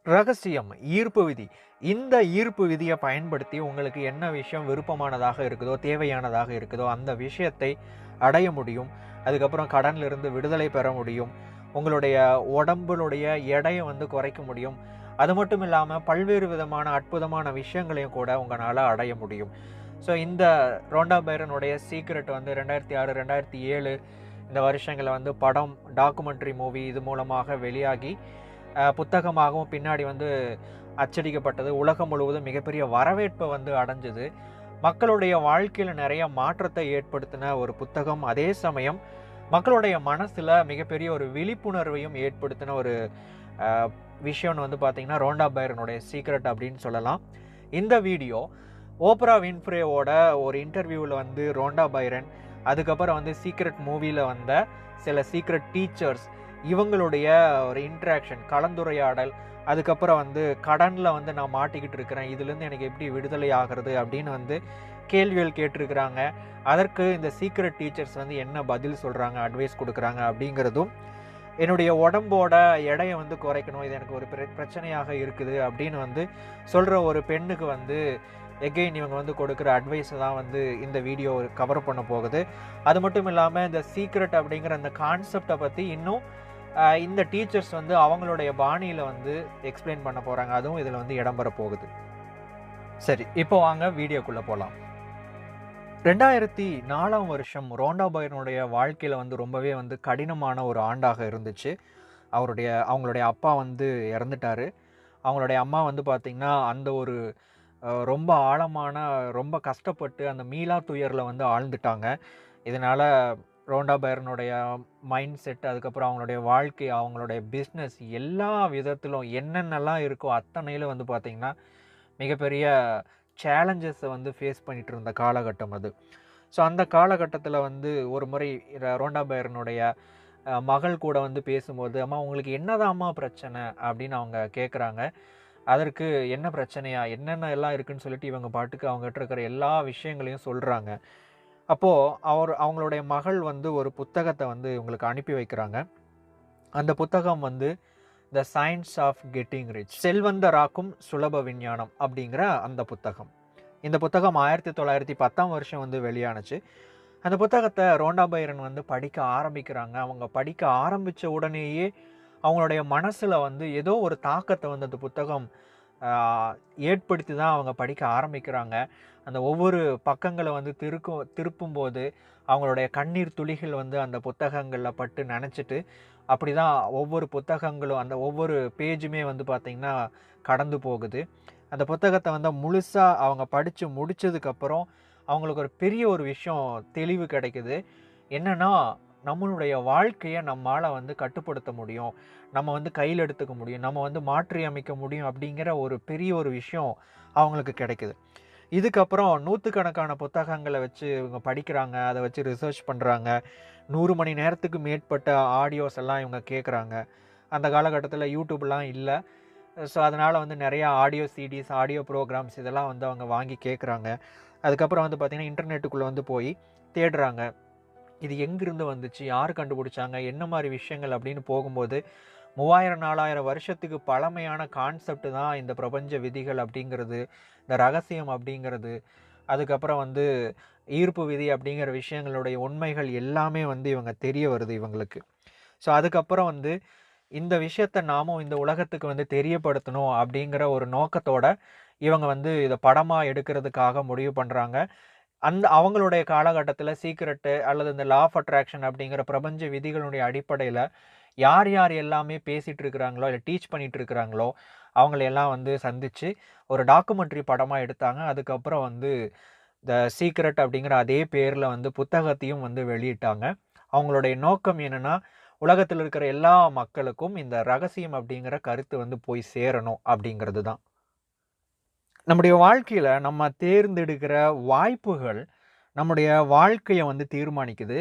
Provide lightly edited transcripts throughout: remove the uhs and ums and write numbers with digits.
ரகசியம், ஈர்ப்பு விதி. இந்த ஈர்ப்பு விதிய பயன்படுத்தி உங்களுக்கு என்ன விஷயம் விருப்பமானதாக இருக்குதோ, தேவையானதாக இருக்குதோ, அந்த விஷயத்தை அடைய முடியும். அதுக்கப்புறம் கடன்லிருந்து விடுதலை பெற முடியும். உங்களுடைய உடம்பினுடைய எடைய குறைக்க முடியும். அது மட்டும் இல்லாம பல்வேறு விதமான அற்புதமான விஷயங்களையும் கூட உங்களால அடைய முடியும். ஸோ இந்த ரோண்டா பைரனுடைய சீக்ரெட் 2006, 2007 இந்த வருஷங்கள்ல படம், டாக்குமெண்ட்ரி மூவி இது மூலமாக வெளியாகி புத்தகமாகவும் பின்னாடி அச்சடிக்கப்பட்டது. உலகம் முழுவதும் மிகப்பெரிய வரவேற்பை அடைஞ்சது. மக்களுடைய வாழ்க்கையில் நிறைய மாற்றத்தை ஏற்படுத்தின ஒரு புத்தகம். அதே சமயம் மக்களுடைய மனசில் மிகப்பெரிய ஒரு விழிப்புணர்வையும் ஏற்படுத்தின ஒரு விஷயம்னு பார்த்தீங்கன்னா ரோண்டா பைரனுடைய சீக்ரெட் அப்படின்னு சொல்லலாம். இந்த வீடியோ ஓப்ரா வின்ஃப்ரேவோட ஒரு இன்டர்வியூவில் ரோண்டா பைரன், அதுக்கப்புறம் சீக்ரெட் மூவியில் வந்த சில சீக்ரெட் டீச்சர்ஸ், இவங்களுடைய ஒரு இன்ட்ராக்ஷன், கலந்துரையாடல், அதுக்கப்புறம் கடனில் நான் மாட்டிக்கிட்டு இருக்கிறேன், இதுலேருந்து எனக்கு எப்படி விடுதலை ஆகிறது அப்படின்னு கேள்விகள் கேட்டிருக்கிறாங்க. அதற்கு இந்த சீக்ரெட் டீச்சர்ஸ் என்ன பதில் சொல்கிறாங்க, அட்வைஸ் கொடுக்குறாங்க அப்படிங்கிறதும், என்னுடைய உடம்போட எடையை குறைக்கணும், இது எனக்கு ஒரு பிரச்சனையாக இருக்குது அப்படின்னு சொல்கிற ஒரு பெண்ணுக்கு எகெயின் இவங்க கொடுக்குற அட்வைஸை தான் இந்த வீடியோ கவர் பண்ண போகுது. அது மட்டும் இல்லாமல் இந்த சீக்ரெட் அப்படிங்கிற அந்த கான்செப்டை பற்றி இன்னும் இந்த டீச்சர்ஸ் அவங்களுடைய பாணியில் எக்ஸ்பிளைன் பண்ண போகிறாங்க. அதுவும் இதில் இடம்பெற போகுது. சரி, இப்போ வாங்க வீடியோக்குள்ளே போகலாம். 2004 வருஷம் ரோண்டா பைரனுடைய வாழ்க்கையில் ரொம்பவே கடினமான ஒரு ஆண்டாக இருந்துச்சு. அவங்களுடைய அப்பா இறந்துட்டார். அவங்களுடைய அம்மா பார்த்திங்கன்னா அந்த ஒரு ரொம்ப ஆழமான, ரொம்ப கஷ்டப்பட்டு அந்த மீளா துயரில் ஆழ்ந்துட்டாங்க. இதனால் ரோண்டா பைரனுடைய மைண்ட் செட், அதுக்கப்புறம் அவங்களுடைய வாழ்க்கை, அவங்களுடைய பிஸ்னஸ் எல்லா விதத்திலும் என்னென்னலாம் இருக்கோ அத்தனையில் பார்த்திங்கன்னா மிகப்பெரிய சேலஞ்சஸை ஃபேஸ் பண்ணிகிட்டு இருந்த காலகட்டம் அது. ஸோ அந்த காலகட்டத்தில் ஒரு முறை ரோண்டா பைரனுடைய மகள் கூட பேசும்போது, அம்மா உங்களுக்கு என்னதாம்மா பிரச்சனை அப்படின்னு அவங்க கேட்குறாங்க. அதற்கு என்ன பிரச்சனையா, என்னென்ன எல்லாம் இருக்குதுன்னு சொல்லிட்டு இவங்க பாட்டுக்கு அவங்ககிட்ட இருக்கிற எல்லா விஷயங்களையும் சொல்கிறாங்க. அப்போது அவங்களுடைய மகள் ஒரு புத்தகத்தை இவங்களுக்கு அனுப்பி வைக்கிறாங்க. அந்த புத்தகம் the science of getting rich, செல்வந்தராக்கும் சுலப விஞ்ஞானம் அப்படிங்கிற அந்த புத்தகம். இந்த புத்தகம் 1910 வருஷம் வெளியானுச்சு. அந்த புத்தகத்தை ரோண்டா பைரன் படிக்க ஆரம்பிக்கிறாங்க. அவங்க படிக்க ஆரம்பித்த உடனேயே அவங்களுடைய மனசில் ஏதோ ஒரு தாக்கத்தை அந்த புத்தகம் ஏற்படுத்தி தான் அவங்க படிக்க ஆரம்பிக்கிறாங்க. அந்த ஒவ்வொரு பக்கங்களை திருப்பும்போது அவங்களுடைய கண்ணீர் துளிகள் அந்த புத்தகங்களில் பட்டு நினச்சிட்டு, அப்படி தான் ஒவ்வொரு புத்தகங்களும் அந்த ஒவ்வொரு பேஜுமே பார்த்திங்கன்னா கடந்து போகுது. அந்த புத்தகத்தை முழுசாக அவங்க படித்து முடித்ததுக்கப்புறம் அவங்களுக்கு ஒரு பெரிய ஒரு விஷயம் தெளிவு கிடைக்குது. என்னென்னா, நம்மளுடைய வாழ்க்கையை நம்மால் கட்டுப்படுத்த முடியும், நம்ம கையில் எடுத்துக்க முடியும், நம்ம மாற்றி அமைக்க முடியும் அப்படிங்கிற ஒரு பெரிய ஒரு விஷயம் அவங்களுக்கு கிடைக்குது. இதுக்கப்புறம் நூற்றுக்கணக்கான புத்தகங்களை வச்சு இவங்க படிக்கிறாங்க, அதை வச்சு ரிசர்ச் பண்ணுறாங்க. 100 மணி நேரத்துக்கு மேற்பட்ட ஆடியோஸ் எல்லாம் இவங்க கேட்குறாங்க. அந்த காலகட்டத்தில் யூடியூப்லாம் இல்லை. ஸோ அதனால் நிறையா ஆடியோ சிடிஸ், ஆடியோ ப்ரோக்ராம்ஸ் இதெல்லாம் அவங்க வாங்கி கேட்குறாங்க. அதுக்கப்புறம் பார்த்திங்கன்னா இன்டர்நெட்டுக்குள்ளே போய் தேடுறாங்க. இது எங்கிருந்து வந்துச்சு, யார் கண்டுபிடிச்சாங்க, என்ன மாதிரி விஷயங்கள் அப்படின்னு போகும்போது 3000 4000 வருஷத்துக்கு பழமையான கான்செப்ட் தான் இந்த பிரபஞ்ச விதிகள் அப்படிங்கிறது, இந்த ரகசியம் அப்படிங்கிறது, அதுக்கப்புறம் ஈர்ப்பு விதி அப்படிங்கிற விஷயங்களுடைய உண்மைகள் எல்லாமே இவங்க தெரிய வருது இவங்களுக்கு. ஸோ அதுக்கப்புறம் இந்த விஷயத்தை நாமும் இந்த உலகத்துக்கு தெரியப்படுத்தணும் அப்படிங்கிற ஒரு நோக்கத்தோட இவங்க இதை படமாக எடுக்கிறதுக்காக முடிவு பண்ணுறாங்க. அவங்களுடைய காலகட்டத்தில் சீக்ரெட்டு அல்லது இந்த லா ஆஃப் அட்ராக்ஷன் அப்படிங்கிற பிரபஞ்ச விதிகளுடைய அடிப்படையில் யார் யார் எல்லாமே பேசிகிட்டு இருக்கிறாங்களோ இல்லை டீச் பண்ணிகிட்டு இருக்கிறாங்களோ அவங்களையெல்லாம் சந்தித்து ஒரு டாக்குமெண்ட்ரி படமாக எடுத்தாங்க. அதுக்கப்புறம் த சீக்ரெட் அப்படிங்கிற அதே பேரில் புத்தகத்தையும் வெளியிட்டாங்க. அவங்களுடைய நோக்கம் என்னென்னா, உலகத்தில் இருக்கிற எல்லா மக்களுக்கும் இந்த ரகசியம் அப்படிங்கிற கருத்து போய் சேரணும் அப்படிங்கிறது தான். நம்முடைய வாழ்க்கையில் நம்ம தேர்ந்தெடுக்கிற வாய்ப்புகள் நம்முடைய வாழ்க்கையை தீர்மானிக்குது.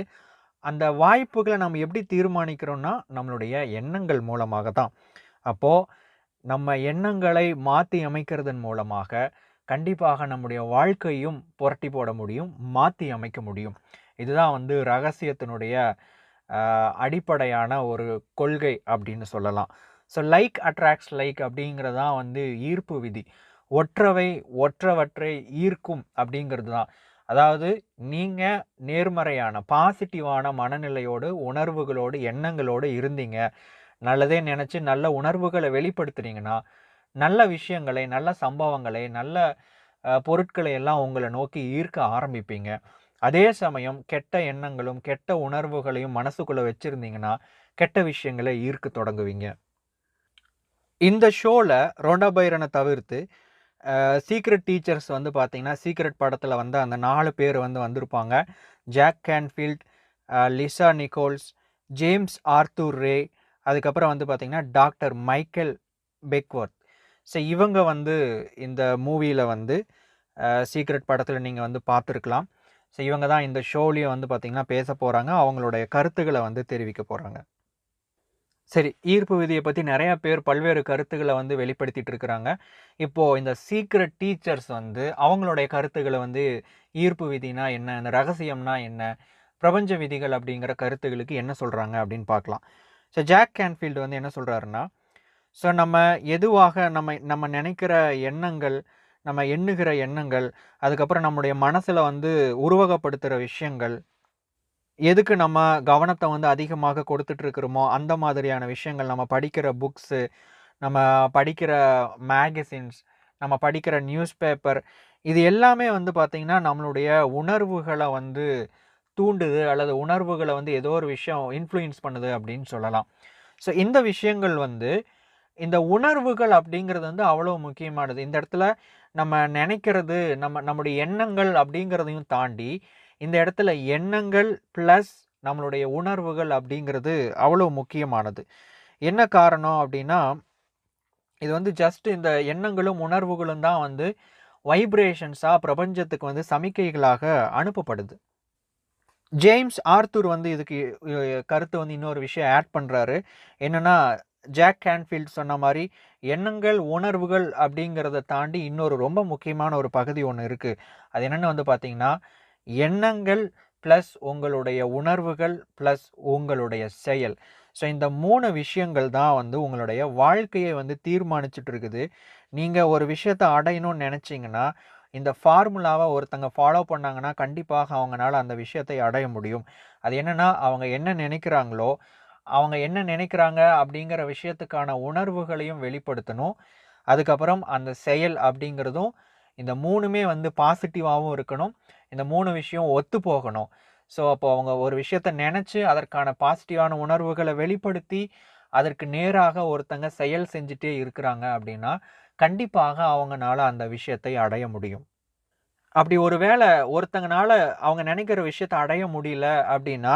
அந்த வாய்ப்புகளை நம்ம எப்படி தீர்மானிக்கிறோம்னா நம்மளுடைய எண்ணங்கள் மூலமாக தான். அப்போது நம்ம எண்ணங்களை மாற்றி அமைக்கிறதன் மூலமாக கண்டிப்பாக நம்முடைய வாழ்க்கையும் புரட்டி போட முடியும், மாற்றி அமைக்க முடியும். இதுதான் ரகசியத்தினுடைய அடிப்படையான ஒரு கொள்கை அப்படின்னு சொல்லலாம். ஸோ லைக் அட்ராக்ட்ஸ் லைக் அப்படிங்கிறது தான் வந்து ஈர்ப்பு விதி. ஒற்றவற்றை ஈர்க்கும் அப்படிங்கிறது தான். அதாவது நீங்க நேர்மறையான பாசிட்டிவான மனநிலையோடு, உணர்வுகளோடு, எண்ணங்களோடு இருந்தீங்க. நல்லதே நினைச்சு நல்ல உணர்வுகள வெளிப்படுத்துனீங்கன்னா, நல்ல விஷயங்களை, நல்ல சம்பவங்களை, நல்ல பொருட்களை எல்லாம் உங்கள நோக்கி ஈர்க்க ஆரம்பிப்பீங்க. அதே சமயம் கெட்ட எண்ணங்களும், கெட்ட உணர்வுகளையும் மனசுக்குள்ள வச்சிருந்தீங்கன்னா, கெட்ட விஷயங்கள ஈர்க்க தொடங்குவீங்க. இந்த ஷோல ரோண்டா பைரன தவிர்த்து சீக்ரெட் டீச்சர்ஸ் வந்து பார்த்தீங்கன்னா, சீக்ரெட் படத்துல வந்து அந்த 4 பேர் வந்து வந்திருப்பாங்க. Jack Canfield, Lisa Nichols, James Arthur Ray, அதுக்கப்புறம் வந்து பார்த்தீங்கன்னா, டாக்டர் மைக்கேல் பெக்வொர்த். ஸோ இவங்க வந்து இந்த மூவியில வந்து சீக்ரெட் படத்துல நீங்க வந்து பார்த்துருக்கலாம். ஸோ இவங்க தான் இந்த ஷோலயும் வந்து பார்த்தீங்கன்னா பேசப் போறாங்க. அவங்களுடைய கருத்துக்கள வந்து தெரிவிக்க போறாங்க. சரி, ஈர்ப்பு விதிய பத்தி நெறைய பேர் பல்வேறு கருத்துக்கள வந்து வெளிப்படுத்திட்டு இருக்கிறாங்க. இப்போ இந்த சீக்ரெட் டீச்சர்ஸ் வந்து அவங்களுடைய கருத்துக்கள வந்து ஈர்ப்பு விதினா என்ன? இந்த ரகசியம்னா என்ன? பிரபஞ்ச விதிகள் அப்படிங்கிற கருத்துகளுக்கு என்ன சொல்றாங்க அப்படின்னு பார்க்கலாம். ஸோ ஜாக் கேன்ஃபீல்ட் வந்து என்ன சொல்றாருன்னா, ஸோ நம்ம எதுவாக நம்ம நம்ம நெனைக்கிற எண்ணங்கள், நம்ம எண்ணுகிற எண்ணங்கள், அதுக்கப்புறம் நம்முடைய மனசுல வந்து உருவகப்படுத்துற விஷயங்கள், எதுக்கு நம்ம கவனத்த வந்து அதிகமாக கொடுத்துட்டு இருக்கிறோமோ, அந்த மாதிரியான விஷயங்கள் நம்ம படிக்கிற புக்ஸு, நம்ம படிக்கிற மேகசின்ஸ், நம்ம படிக்கிற நியூஸ் பேப்பர், இது எல்லாமே வந்து பார்த்தீங்கன்னா, நம்மளுடைய உணர்வுகள வந்து தூண்டுது அல்லது உணர்வுகள வந்து ஏதோ ஒரு விஷயம் இன்ஃப்ளூயன்ஸ் பண்ணுது அப்படின்னு சொல்லலாம். ஸோ இந்த விஷயங்கள் வந்து இந்த உணர்வுகள் அப்படிங்கிறது வந்து அவ்வளோ முக்கியமானது. இந்த இடத்துல நம்ம நெனைக்கிறது, நம்முடைய எண்ணங்கள் அப்படிங்கிறதையும் தாண்டி, இந்த இடத்துல எண்ணங்கள் பிளஸ் நம்மளுடைய உணர்வுகள் அப்படிங்கிறது அவ்வளோ முக்கியமானது. என்ன காரணம் அப்படின்னா, இது வந்து ஜஸ்ட் இந்த எண்ணங்களும், உணர்வுகளும் தான் வந்து வைப்ரேஷன்ஸா பிரபஞ்சத்துக்கு வந்து சமிக்கைகளாக அனுப்பப்படுது. ஜேம்ஸ் ஆர்தர் வந்து இதுக்கு கருத்து வந்து இன்னொரு விஷயம் ஆட் பண்றாரு. என்னன்னா, ஜாக் கேன்ஃபீல்ட் சொன்ன மாரி, எண்ணங்கள், உணர்வுகள் அப்படிங்கிறத தாண்டி இன்னொரு ரொம்ப முக்கியமான ஒரு பகுதி ஒண்ணு இருக்கு. அது என்னன்னு வந்து பார்த்தீங்கன்னா, எண்ணங்கள் பிளஸ் உங்களுடைய உணர்வுகள் பிளஸ் உங்களுடைய செயல். ஸோ இந்த 3 விஷயங்கள் தான் வந்து உங்களுடைய வாழ்க்கையை வந்து தீர்மானிச்சுட்டு இருக்குது. நீங்க ஒரு விஷயத்த அடையணும்னு நெனைச்சீங்கன்னா, இந்த ஃபார்முலாவ ஒருத்தங்க ஃபாலோ பண்ணாங்கன்னா, கண்டிப்பாக அவங்கனால அந்த விஷயத்தை அடைய முடியும். அது என்னன்னா, அவங்க என்ன நினைக்கிறாங்களோ, அவங்க என்ன நினைக்கிறாங்க அப்படிங்கிற விஷயத்துக்கான உணர்வுகளையும் வெளிப்படுத்தணும். அதுக்கப்புறம் அந்த செயல் அப்படிங்கிறதும் இந்த 3மே வந்து பாசிட்டிவாவும் இருக்கணும். இந்த 3 விஷயம் ஒத்து போகணும். ஸோ, அப்போ அவங்க ஒரு விஷயத்த நெனச்சு, அதற்கான பாசிட்டிவான உணர்வுகள வெளிப்படுத்தி, அதற்கு நேராக ஒருத்தங்க செயல் செஞ்சுட்டே இருக்கிறாங்க அப்படின்னா, கண்டிப்பாக அவங்கனால அந்த விஷயத்தை அடைய முடியும். அப்படி ஒரு வேள ஒருத்தங்கனால அவங்க நெனைக்கிற விஷயத்த அடைய முடியல அப்படின்னா,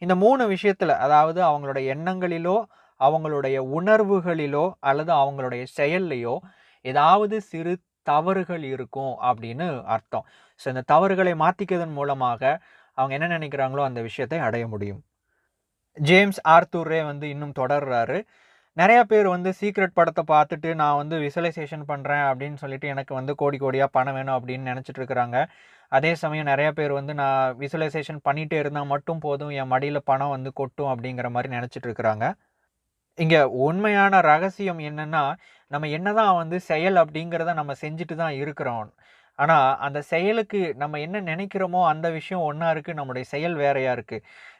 இந்த 3 விஷயத்துல அதாவது அவங்களுடைய எண்ணங்களிலோ, அவங்களுடைய உணர்வுகளிலோ, அல்லது அவங்களுடைய செயல்லயோ ஏதாவது சிறு தவறுகள் இருக்கும் அப்படின்னு அர்த்தம். ஸோ இந்த தவறுகளை மாத்திக்கிறதன் மூலமாக அவங்க என்ன நெனைக்கிறாங்களோ அந்த விஷயத்தை அடைய முடியும். ஜேம்ஸ் ஆர்தர் ரே வந்து இன்னும் தொடர்றாரு. நெறைய பேர் வந்து சீக்ரெட் படத்த பார்த்துட்டு, நான் வந்து விசுவலைசேஷன் பண்றேன் அப்படின்னு சொல்லிட்டு, எனக்கு வந்து கோடி கோடியா பணம் வேணும் அப்படின்னு நெனைச்சிட்டு இருக்கிறாங்க. அதே சமயம் நெறைய பேர் வந்து நான் விசுவலைசேஷன் பண்ணிட்டே இருந்தா மட்டும் போதும், என் மடியில பணம் வந்து கொட்டும் அப்படிங்கிற மாரி நெனைச்சிட்டு இருக்கிறாங்க. இங்க உண்மையான ரகசியம் என்னன்னா, நம்ம என்னதான் வந்து செயல் அப்படிங்கிறத நம்ம செஞ்சுட்டு தான் இருக்கிறோம். ஆனா, அந்த செயலுக்கு நம்ம என்ன நெனைக்கிறோமோ, அந்த விஷயம் ஒண்ணா இருக்கு. நம்முடைய செயல் வேறையா இருக்கு.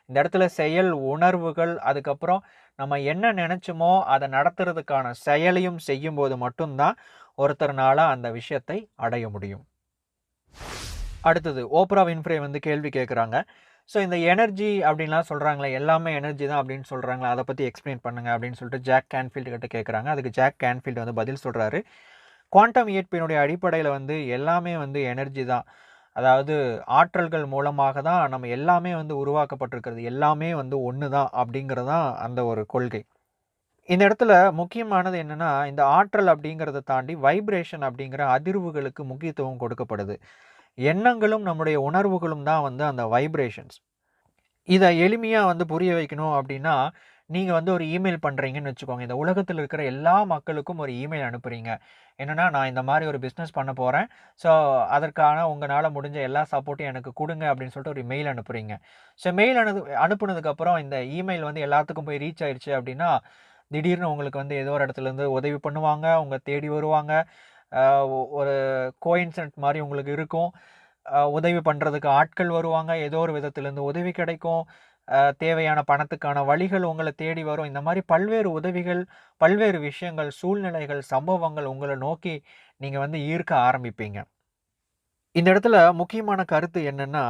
இந்த இடத்துல செயல், உணர்வுகள், அதுக்கப்புறம் நம்ம என்ன நெனைச்சோமோ, அத நடத்துறதுக்கான செயலையும் செய்யும்போது மட்டும் தான், ஒருத்தர்னால அந்த விஷயத்தை அடைய முடியும். அடுத்தது ஓப்ரா வின்ஃப்ரே வந்து கேள்வி கேட்குறாங்க. ஸோ இந்த எனர்ஜி அப்படின்லாம் சொல்றாங்களே, எல்லாமே எனர்ஜி தான் அப்படின்னு சொல்றாங்களே, அத பத்தி எக்ஸ்ப்ளைன் பண்ணுங்க அப்படின்னு சொல்லிட்டு ஜாக் கேன்ஃபீல்ட் கிட்ட கேட்குறாங்க. அதுக்கு ஜாக் கேன்ஃபீல்ட் வந்து பதில் சொல்றாரு. குவாண்டம் இயற்பினுடைய அடிப்படையில வந்து எல்லாமே வந்து எனர்ஜி தான். அதாவது ஆற்றல்கள் மூலமாக தான் நம்ம எல்லாமே வந்து உருவாக்கப்பட்டிருக்கிறது. எல்லாமே வந்து ஒண்ணு தான் அப்படிங்கிறது தான் அந்த ஒரு கொள்கை. இந்த இடத்துல முக்கியமானது என்னன்னா, இந்த ஆற்றல் அப்படிங்கிறத தாண்டி வைப்ரேஷன் அப்படிங்கிற அதிர்வுகளுக்கு முக்கியத்துவம் கொடுக்கப்படுது. எண்ணங்களும் நம்முடைய உணர்வுகளும் தான் வந்து அந்த வைப்ரேஷன்ஸ். இத எளிமையா வந்து புரிய வைக்கணும் அப்டின்னா, நீங்க வந்து ஒரு இமெயில் பண்றீங்கன்னு வச்சுக்கோங்க. இந்த உலகத்துல இருக்கிற எல்லா மக்களுக்கும் ஒரு இமெயில் அனுப்புறீங்க. என்னன்னா, நான் இந்த மாரி ஒரு பிசினஸ் பண்ண போறேன். ஸோ, அதற்கான உங்கனால முடிஞ்ச எல்லா சப்போர்ட்டும் எனக்கு குடுங்க அப்டின்னு சொல்லிட்டு ஒரு மெயில் அனுப்புறீங்க. ஸோ, மெயில் அனுப்புனதுக்கு அப்புறம் இந்த இமெயில் வந்து எல்லாத்துக்கும் போய் ரீச் ஆயிடுச்சு அப்டின்னா, திடீர்னு உங்களுக்கு வந்து ஏதோ ஒரு இடத்துலேருந்து உதவி பண்ணுவாங்க. உங்க தேடி வருவாங்க. அ ஒரு கோயின்சிடென்ட் மாரி உங்களுக்கு இருக்கும். உதவி பண்றதுக்கு ஆட்கள் வருவாங்க. ஏதோ ஒரு விதத்திலேருந்து உதவி கிடைக்கும். தேவையான பணத்துக்கான வழிகள் உங்கள தேடி வரும். இந்த மாரி பல்வேறு உதவிகள், பல்வேறு விஷயங்கள், சூழ்நிலைகள், சம்பவங்கள் உங்கள நோக்கி நீங்க வந்து ஈர்க்க ஆரம்பிப்பீங்க. இந்த இடத்துல முக்கியமான கருத்து என்னன்னா,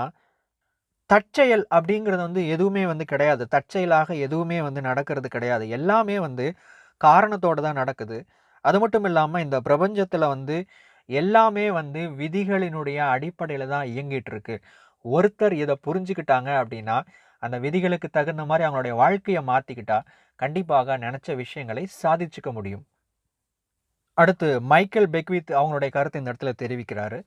தற்செயல் அப்படிங்கிறது வந்து எதுவுமே வந்து கிடையாது. தற்செயலாக எதுவுமே வந்து நடக்கிறது கிடையாது. எல்லாமே வந்து காரணத்தோட தான் நடக்குது. அது மட்டும் இல்லாம இந்த பிரபஞ்சத்துல வந்து எல்லாமே வந்து விதிகளினுடைய அடிப்படையில தான் இயங்கிட்டு இருக்கு. ஒருத்தர் இத புரிஞ்சுக்கிட்டாங்க அப்படின்னா, அந்த விதிகளுக்கு தகுந்த மாரி அவங்களுடைய வாழ்க்கைய மாத்திக்கிட்டா, கண்டிப்பாக நெனச்ச விஷயங்களை சாதிச்சுக்க முடியும். அடுத்து மைக்கேல் பெக்வித் அவங்களுடைய கருத்து இந்த இடத்துல தெரிவிக்கிறாரு.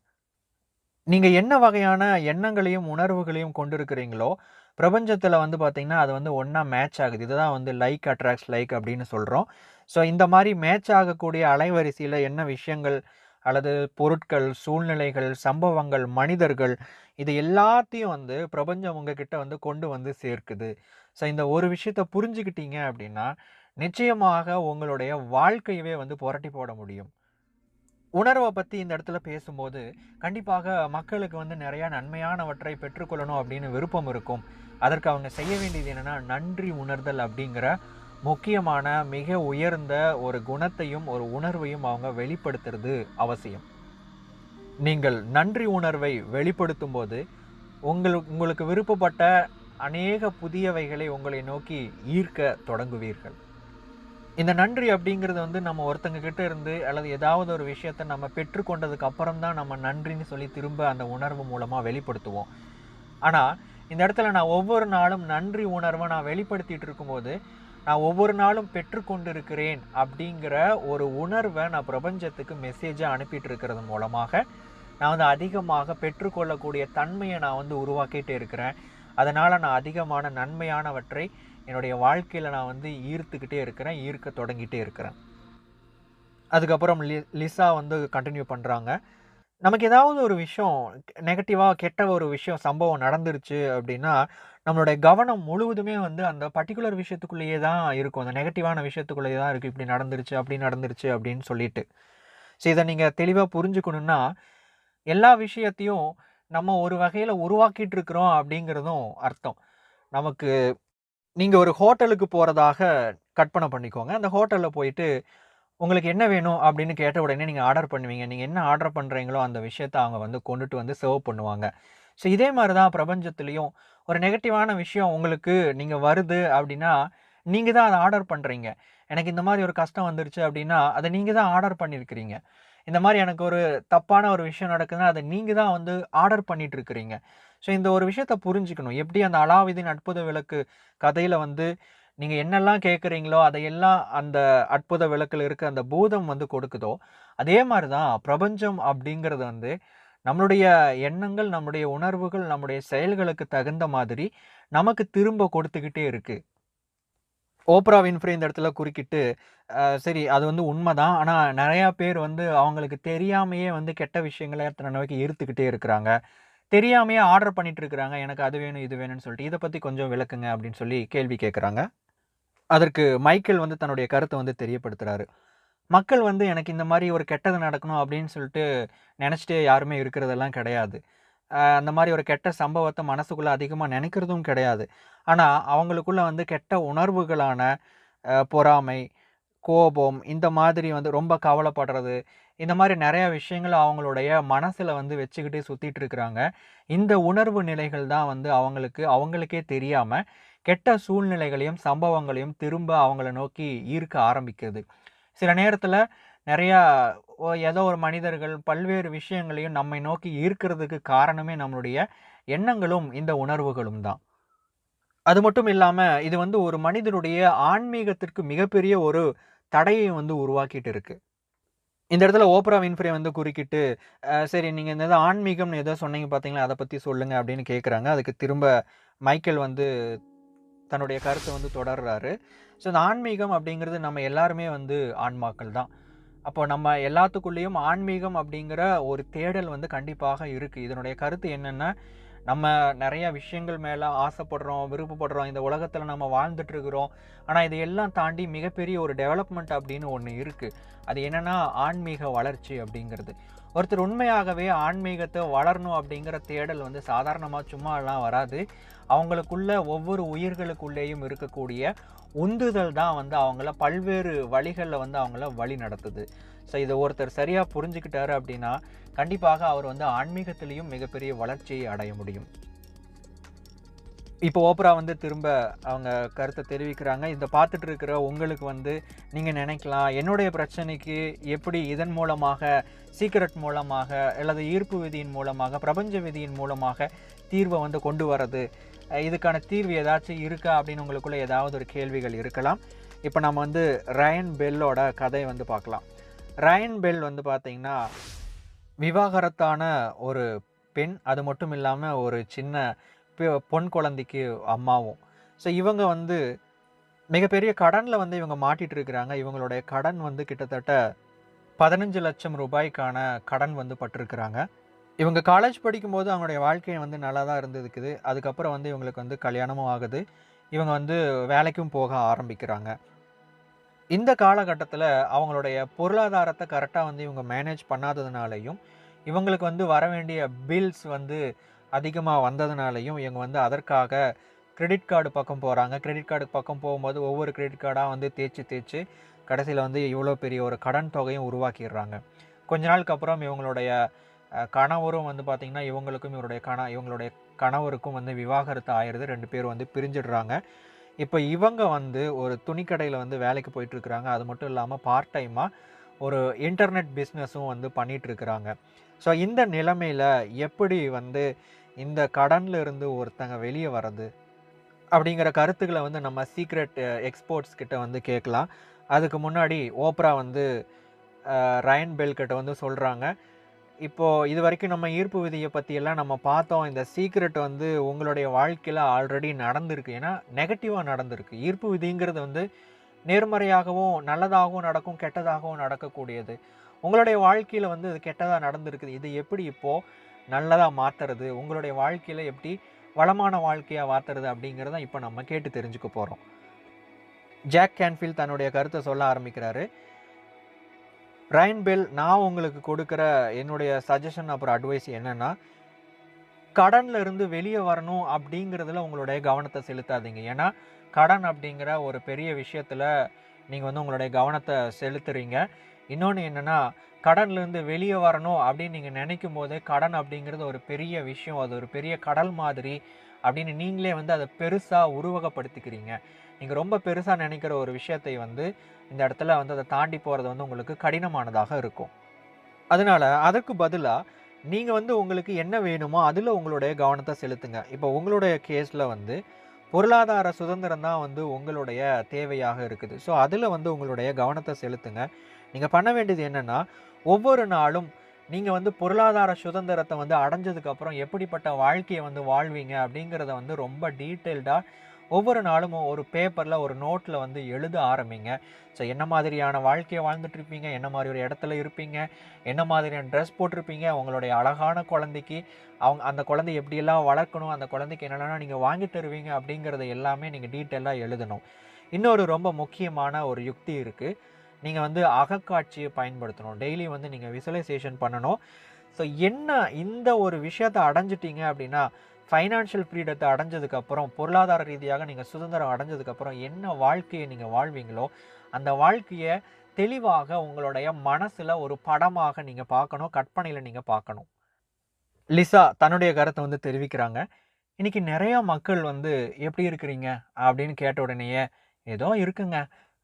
நீங்க என்ன வகையான எண்ணங்களையும், உணர்வுகளையும் கொண்டிருக்கிறீங்களோ, பிரபஞ்சத்தில வந்து பார்த்தீங்கன்னா, அது வந்து ஒண்ணா மேட்ச் ஆகுது. இதுதான் வந்து லைக் அட்ராக்ட்ஸ் லைக் அப்படின்னு சொல்றோம். ஸோ இந்த மாரி மேட்ச் ஆகக்கூடிய அலைவரிசையில என்ன விஷயங்கள் அல்லது பொருட்கள், சூழ்நிலைகள், சம்பவங்கள், மனிதர்கள் இது எல்லாத்தையும் வந்து பிரபஞ்சம் உங்ககிட்ட வந்து கொண்டு வந்து சேர்க்குது. ஸோ இந்த ஒரு விஷயத்த புரிஞ்சுக்கிட்டீங்க அப்படின்னா, நிச்சயமாக உங்களுடைய வாழ்க்கையவே வந்து புரட்டி போட முடியும். உணர்வ பத்தி இந்த இடத்துல பேசும்போது, கண்டிப்பாக மக்களுக்கு வந்து நெறைய நன்மையானவற்றை பெற்றுக்கொள்ளணும் அப்படின்னு விருப்பம் இருக்கும். அதற்கு அவங்க செய்ய வேண்டியது என்னன்னா, நன்றி உணர்தல் அப்படிங்கிற முக்கியமான, மிக உயர்ந்த ஒரு குணத்தையும், ஒரு உணர்வையும் அவங்க வெளிப்படுத்துறது அவசியம். நீங்கள் நன்றி உணர்வை வெளிப்படுத்தும்போது, உங்களுக்கு விருப்பப்பட்ட அநேக புதியவைகளை உங்களை நோக்கி ஈர்க்க தொடங்குவீர்கள். இந்த நன்றி அப்படிங்கிறது வந்து நம்ம ஒருத்தங்க கிட்ட இருந்து அல்லது ஏதாவது ஒரு விஷயத்த நம்ம பெற்றுக்கொண்டதுக்கு அப்புறம் தான் நம்ம நன்றின்னு சொல்லி திரும்ப அந்த உணர்வு மூலமா வெளிப்படுத்துவோம். ஆனா, இந்த இடத்துல நான் ஒவ்வொரு நாளும் நன்றி உணர்வ நான் வெளிப்படுத்திட்டு இருக்கும்போது, நான் ஒவ்வொரு நாளும் பெற்றுக்கொண்டிருக்கிறேன் அப்படிங்கிற ஒரு உணர்வ நான் பிரபஞ்சத்துக்கு மெசேஜா அனுப்பிட்டு இருக்கிறது மூலமாக, நான் வந்து அதிகமாக பெற்றுக்கொள்ளக்கூடிய தன்மைய நான் வந்து உருவாக்கிட்டே இருக்கிறேன். அதனால நான் அதிகமான நன்மையானவற்றை என்னுடைய வாழ்க்கையில நான் வந்து ஈர்த்துக்கிட்டே இருக்கிறேன். ஈர்க்க தொடங்கிட்டே இருக்கிறேன். அதுக்கப்புறம் லிசா வந்து கன்டின்யூ பண்றாங்க. நமக்கு ஏதாவது ஒரு விஷயம் நெகட்டிவா கெட்ட ஒரு விஷயம் சம்பவம் நடந்துருச்சு அப்டின்னா, நம்மளுடைய கவனம் முழுவதுமே வந்து அந்த பர்ட்டிகுலர் விஷயத்துக்குள்ளேயே தான் இருக்கும். அந்த நெகட்டிவான விஷயத்துக்குள்ளேயே தான் இருக்கு. இப்டி நடந்துருச்சு, அப்டி நடந்துருச்சு அப்டின்னு சொல்லிட்டு. இத நீங்க தெளிவா புரிஞ்சுக்கணும்னா, எல்லா விஷயத்தையும் நம்ம ஒரு வகையில உருவாக்கிட்டு இருக்கிறோம் அப்டிங்கிறதும் அர்த்தம். நமக்கு நீங்க ஒரு ஹோட்டலுக்கு போறதாக கற்பனை பண்ணிக்கோங்க. அந்த ஹோட்டல்ல போயிட்டு, உங்களுக்கு என்ன வேணும் அப்படின்னு கேட்ட உடனே நீங்க ஆர்டர் பண்ணுவீங்க. நீங்க என்ன ஆர்டர் பண்றீங்களோ அந்த விஷயத்த அவங்க வந்து கொண்டுட்டு வந்து சர்வ் பண்ணுவாங்க. இதே மாரி தான் பிரபஞ்சத்திலயும் ஒரு நெகட்டிவான விஷயம் உங்களுக்கு நீங்க வருது அப்படின்னா, நீங்க தான் அத ஆர்டர் பண்றீங்க. எனக்கு இந்த மாரி ஒரு கஷ்டம் வந்துருச்சு அப்படின்னா, அத நீங்க தான் ஆர்டர் பண்ணியிருக்கிறீங்க. இந்த மாரி எனக்கு ஒரு தப்பான ஒரு விஷயம் நடக்குதுன்னா, அத நீங்க தான் வந்து ஆர்டர் பண்ணிட்டு இருக்கிறீங்க. இந்த ஒரு விஷயத்த புரிஞ்சுக்கணும். எப்படி அந்த அலாவுதீன் அற்புத விளக்கு கதையில வந்து நீங்க என்னெல்லாம் கேட்கிறீங்களோ, அதையெல்லாம் அந்த அற்புத விளக்குல இருக்க அந்த பூதம் வந்து கொடுக்குதோ, அதே மாரி தான் பிரபஞ்சம் அப்படிங்கிறது வந்து நம்மளுடைய எண்ணங்கள், நம்முடைய உணர்வுகள், நம்முடைய செயல்களுக்கு தகுந்த மாதிரி நமக்கு திரும்ப கொடுத்துக்கிட்டே இருக்கு. ஓப்ரா வின்ஃப்ரே இந்த இடத்துல குறுக்கிட்டு, சரி அது வந்து உண்மதான். ஆனா நெறையா பேர் வந்து அவங்களுக்கு தெரியாமயே வந்து கெட்ட விஷயங்கள தன்னை நோக்கி ஈர்த்துக்கிட்டே இருக்கிறாங்க. தெரியாமயே ஆர்டர் பண்ணிட்டு இருக்கிறாங்க. எனக்கு அது வேணும், இது வேணும்னு சொல்லிட்டு. இத பத்தி கொஞ்சம் விளக்குங்க அப்படின்னு சொல்லி கேள்வி கேட்கறாங்க. அதற்கு மைக்கேல் வந்து தன்னுடைய கருத்த வந்து தெரியப்படுத்துறாரு. மக்கள் வந்து எனக்கு இந்த மாரி ஒரு கெட்டது நடக்கணும் அப்படின்னு சொல்லிட்டு நெனச்சுட்டு யாருமே இருக்கிறதெல்லாம் கிடையாது. அந்த மாரி ஒரு கெட்ட சம்பவத்த மனசுக்குள்ள அதிகமா நெனைக்கிறதும் கிடையாது. ஆனா, அவங்களுக்குள்ள வந்து கெட்ட உணர்வுகளான பொறாமை, கோபம் இந்த மாதிரி வந்து ரொம்ப கவலைப்படுறது, இந்த மாரி நெறைய விஷயங்கள அவங்களுடைய மனசுல வந்து வச்சுக்கிட்டு சுத்திட்டு இருக்கிறாங்க. இந்த உணர்வு நிலைகள் தான் வந்து அவங்களுக்கே தெரியாம கெட்ட சூழ்நிலைகளையும், சம்பவங்களையும் திரும்ப அவங்கள நோக்கி ஈர்க்க ஆரம்பிக்குது. சில நேரத்துல நெறையா ஏதோ ஒரு மனிதர்கள் பல்வேறு விஷயங்களையும் நம்மை நோக்கி ஈர்க்கிறதுக்கு காரணமே நம்மளுடைய எண்ணங்களும், இந்த உணர்வுகளும் தான். அது மட்டும் இல்லாம, இது வந்து ஒரு மனிதனுடைய ஆன்மீகத்திற்கு மிகப்பெரிய ஒரு தடையை வந்து உருவாக்கிட்டு இருக்கு. இந்த இடத்துல ஓப்ரா வின்ஃப்ரே வந்து குறுக்கிட்டு, சரி நீங்க இந்த ஏதோ ஆன்மீகம்னு ஏதோ சொன்னீங்க பார்த்தீங்களா, அத பத்தி சொல்லுங்க அப்படின்னு கேட்கறாங்க. அதுக்கு திரும்ப மைக்கேல் வந்து தன்னுடைய கருத்த வந்து தொடர்றாரு. இந்த ஆன்மீகம் அப்படிங்கிறது நம்ம எல்லாருமே வந்து ஆன்மாக்கள் தான். அப்போ நம்ம எல்லாத்துக்குள்ளேயும் ஆன்மீகம் அப்படிங்கிற ஒரு தேடல் வந்து கண்டிப்பாக இருக்கு. இதனுடைய கருத்து என்னன்னா, நம்ம நிறைய விஷயங்கள் மேலே ஆசைப்படுறோம், விருப்பப்படுறோம், இந்த உலகத்தில் நம்ம வாழ்ந்துட்டு இருக்கிறோம். ஆனால் இது எல்லாம் தாண்டி மிகப்பெரிய ஒரு டெவலப்மெண்ட் அப்படின்னு ஒன்று இருக்குது. அது என்னென்னா ஆன்மீக வளர்ச்சி அப்படிங்கிறது. ஒருத்தர் உண்மையாகவே ஆன்மீகத்தை வளரணும் அப்படிங்கிற தேடல் வந்து சாதாரணமாக சும்மாலாம் வராது. அவங்களுக்குள்ள ஒவ்வொரு உயிர்களுக்குள்ளேயும் இருக்கக்கூடிய உந்துதல் தான் வந்து அவங்கள பல்வேறு வழிகளில் வந்து அவங்கள வழி நடத்துது. ஸோ இதை ஒருத்தர் சரியாக புரிஞ்சுக்கிட்டாரு அப்படின்னா கண்டிப்பாக அவர் வந்து ஆன்மீகத்திலையும் மிகப்பெரிய வளர்ச்சியை அடைய முடியும். இப்போ ஓப்ரா வந்து திரும்ப அவங்க கருத்தை தெரிவிக்கிறாங்க. இதை பார்த்துட்டு இருக்கிற உங்களுக்கு வந்து நீங்கள் நினைக்கலாம், என்னுடைய பிரச்சனைக்கு எப்படி இதன் மூலமாக, சீக்ரெட் மூலமாக அல்லது ஈர்ப்பு விதியின் மூலமாக, பிரபஞ்ச விதியின் மூலமாக தீர்வை வந்து கொண்டு வர்றது, இதுக்கான தீர்வு ஏதாச்சும் இருக்கா அப்படின்னு உங்களுக்குள்ள ஏதாவது ஒரு கேள்விகள் இருக்கலாம். இப்போ நம்ம வந்து ரயன் பெல்லோட கதை வந்து பார்க்கலாம். ரயன் பெல் வந்து பார்த்தீங்கன்னா விவாகரத்தான ஒரு பெண், அது மட்டும் இல்லாமல் ஒரு சின்ன பொன் குழந்தைக்கு அம்மாவும். ஸோ இவங்க வந்து மிகப்பெரிய கடனில் வந்து இவங்க மாட்டிகிட்டு இருக்கிறாங்க. இவங்களுடைய கடன் வந்து கிட்டத்தட்ட 15 லட்சம் ரூபாய்க்கான கடன் வந்து பட்டிருக்கிறாங்க. இவங்க காலேஜ் படிக்கும்போது அவங்களுடைய வாழ்க்கை வந்து நல்லா தான் இருந்திருக்குது. அதுக்கப்புறம் வந்து இவங்களுக்கு வந்து கல்யாணமும் ஆகுது. இவங்க வந்து வேலைக்கும் போக ஆரம்பிக்கிறாங்க. இந்த காலகட்டத்தில் அவங்களுடைய பொருளாதாரத்தை கரெக்டாக வந்து இவங்க மேனேஜ் பண்ணாததுனாலையும், இவங்களுக்கு வந்து வர வேண்டிய பில்ஸ் வந்து அதிகமாக வந்ததுனாலையும் இவங்க வந்து அதற்காக கிரெடிட் கார்டு பக்கம் போகிறாங்க. கிரெடிட் கார்டு பக்கம் போகும்போது ஒவ்வொரு கிரெடிட் கார்டாக வந்து தேய்ச்சி கடைசியில் வந்து இவ்வளோ பெரிய ஒரு கடன் தொகையும் உருவாக்கிடுறாங்க. கொஞ்ச நாளுக்கு அப்புறம் இவங்களுடைய கணவரும் வந்து பார்த்திங்கன்னா இவங்களுடைய கணவருக்கும் வந்து விவாகரத்து ஆயிடுது. 2 பேரும் வந்து பிரிஞ்சிடுறாங்க. இப்போ இவங்க வந்து ஒரு துணிக்கடையில் வந்து வேலைக்கு போயிட்டுருக்குறாங்க. அது மட்டும் இல்லாமல் பார்ட் டைமாக ஒரு இன்டர்நெட் பிஸ்னஸும் வந்து பண்ணிகிட்ருக்குறாங்க. ஸோ இந்த நிலைமையில் எப்படி வந்து இந்த கடனில் இருந்து ஒருத்தங்க வெளியே வர்றது அப்படிங்கிற கருத்துக்களை வந்து நம்ம சீக்ரெட் எக்ஸ்போர்ட்ஸ் கிட்ட வந்து கேட்கலாம். அதுக்கு முன்னாடி ஓப்ரா வந்து ரயன் பெல் கிட்ட வந்து சொல்கிறாங்க, இப்போது இது வரைக்கும் நம்ம ஈர்ப்பு விதியை பற்றியெல்லாம் நம்ம பார்த்தோம். இந்த சீக்ரெட் வந்து உங்களுடைய வாழ்க்கையில் ஆல்ரெடி நடந்திருக்கு. ஏன்னா நெகட்டிவாக நடந்திருக்கு. ஈர்ப்பு விதிங்கிறது வந்து நேர்மறையாகவும் நல்லதாகவும் நடக்கும், கெட்டதாகவும் நடக்கக்கூடியது. உங்களுடைய வாழ்க்கையில் வந்து இது கெட்டதாக நடந்திருக்குது. இது எப்படி இப்போது நல்லதாக மாற்றுறது, உங்களுடைய வாழ்க்கையில் எப்படி வளமான வாழ்க்கையாக மாற்றுறது அப்படிங்கிறத இப்போ நம்ம கேட்டு தெரிஞ்சுக்க போகிறோம். ஜாக் கேன்ஃபீல்ட் தன்னுடைய கருத்தை சொல்ல ஆரம்பிக்கிறாரு. ரயன் பெல், நான் உங்களுக்கு கொடுக்குற என்னுடைய சஜஷன் அப்புறம் அட்வைஸ் என்னென்னா, கடனில் இருந்து வெளியே வரணும் அப்படிங்கிறதுல உங்களுடைய கவனத்தை செலுத்தாதீங்க. ஏன்னா கடன் அப்படிங்கிற ஒரு பெரிய விஷயத்தில் நீங்கள் வந்து உங்களுடைய கவனத்தை செலுத்துறீங்க. இன்னொன்று என்னென்னா, கடன்லேருந்து வெளியே வரணும் அப்படின்னு நீங்கள் நினைக்கும் போது கடன் அப்படிங்கிறது ஒரு பெரிய விஷயம், அது ஒரு பெரிய கடல் மாதிரி அப்படின்னு நீங்களே வந்து அதை பெருசாக உருவகப்படுத்திக்கிறீங்க. நீங்கள் ரொம்ப பெருசாக நினைக்கிற ஒரு விஷயத்தை வந்து இந்த இடத்துல வந்து அதை தாண்டி போகிறது வந்து உங்களுக்கு கடினமானதாக இருக்கும். அதனால் அதற்கு பதிலாக நீங்கள் வந்து உங்களுக்கு என்ன வேணுமோ அதில் உங்களுடைய கவனத்தை செலுத்துங்க. இப்போ உங்களுடைய கேஸில் வந்து பொருளாதார சுதந்திரம் தான் வந்து உங்களுடைய தேவையாக இருக்குது. ஸோ அதில் வந்து உங்களுடைய கவனத்தை செலுத்துங்க. நீங்கள் பண்ண வேண்டியது என்னென்னா, ஒவ்வொரு நாளும் நீங்கள் வந்து பொருளாதார சுதந்திரத்தை வந்து அடைஞ்சதுக்கப்புறம் எப்படிப்பட்ட வாழ்க்கையை வந்து வாழ்வீங்க அப்படிங்கிறத வந்து ரொம்ப டீட்டெயில்டாக ஒவ்வொரு நாளும் ஒரு பேப்பரில் ஒரு நோட்டில் வந்து எழுத ஆரம்பிங்க. ஸோ என்ன மாதிரியான வாழ்க்கையை வாழ்ந்துட்டுருப்பீங்க, என்ன மாதிரி ஒரு இடத்துல இருப்பீங்க, என்ன மாதிரியான ட்ரெஸ் போட்டிருப்பீங்க, உங்களுடைய அழகான குழந்தைக்கு அந்த குழந்தை எப்படியெல்லாம் வளர்க்கணும், அந்த குழந்தைக்கு என்னென்னா நீங்கள் வாங்கி தருவீங்க அப்படிங்கிறத எல்லாமே நீங்கள் டீட்டெயிலாக எழுதணும். இன்னொரு ரொம்ப முக்கியமான ஒரு யுக்தி இருக்குது. நீங்கள் வந்து அகக்காட்சியை பயன்படுத்தணும். டெய்லி வந்து நீங்கள் விசுவலைசேஷன் பண்ணணும். ஸோ என்ன இந்த ஒரு விஷயத்தை அடைஞ்சிட்டிங்க அப்படின்னா, ஃபைனான்ஷியல் ஃப்ரீடத்தை அடைஞ்சதுக்கப்புறம், பொருளாதார ரீதியாக நீங்கள் சுதந்திரம் அடைஞ்சதுக்கப்புறம் என்ன வாழ்க்கையை நீங்கள் வாழ்வீங்களோ, அந்த வாழ்க்கையை தெளிவாக உங்களுடைய மனசில் ஒரு படமாக நீங்கள் பார்க்கணும், கற்பனையில் நீங்கள் பார்க்கணும். லிசா தன்னுடைய கருத்தை வந்து தெரிவிக்கிறாங்க. இன்றைக்கி நிறையா மக்கள் வந்து எப்படி இருக்கிறீங்க அப்படின்னு கேட்ட உடனேயே, ஏதோ இருக்குங்க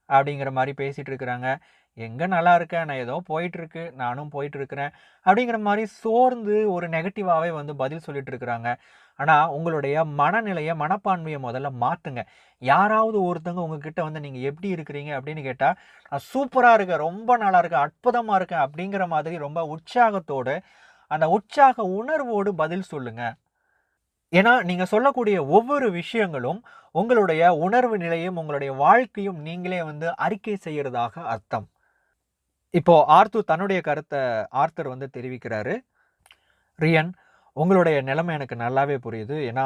அப்படிங்கிற மாதிரி பேசிகிட்டு இருக்கிறாங்க. எங்கே நல்லா இருக்கேன், நான் ஏதோ போயிட்டுருக்கு, நானும் போயிட்டுருக்கிறேன் அப்படிங்கிற மாதிரி சோர்ந்து ஒரு நெகட்டிவாகவே வந்து பதில் சொல்லிட்டு இருக்கிறாங்க. ஆனால் உங்களுடைய மனநிலையை, மனப்பான்மையை முதல்ல மாற்றுங்க. யாராவது ஒருத்தவங்க உங்ககிட்ட வந்து நீங்கள் எப்படி இருக்கிறீங்க அப்படின்னு கேட்டால், நான் சூப்பராக இருக்கேன், ரொம்ப நல்லா இருக்கேன், அற்புதமாக இருக்கேன் அப்படிங்கிற மாதிரி ரொம்ப உற்சாகத்தோடு, அந்த உற்சாக உணர்வோடு பதில் சொல்லுங்கள். ஏன்னா நீங்கள் சொல்லக்கூடிய ஒவ்வொரு விஷயங்களும் உங்களுடைய உணர்வு நிலையும் உங்களுடைய வாழ்க்கையும் நீங்களே வந்து அறிக்கை செய்கிறதாக அர்த்தம். இப்போ ஆர்த்தர் தன்னுடைய கருத்தை வந்து தெரிவிக்கிறாரு. ரியன், உங்களுடைய நிலைமை எனக்கு நல்லாவே புரியுது. ஏன்னா,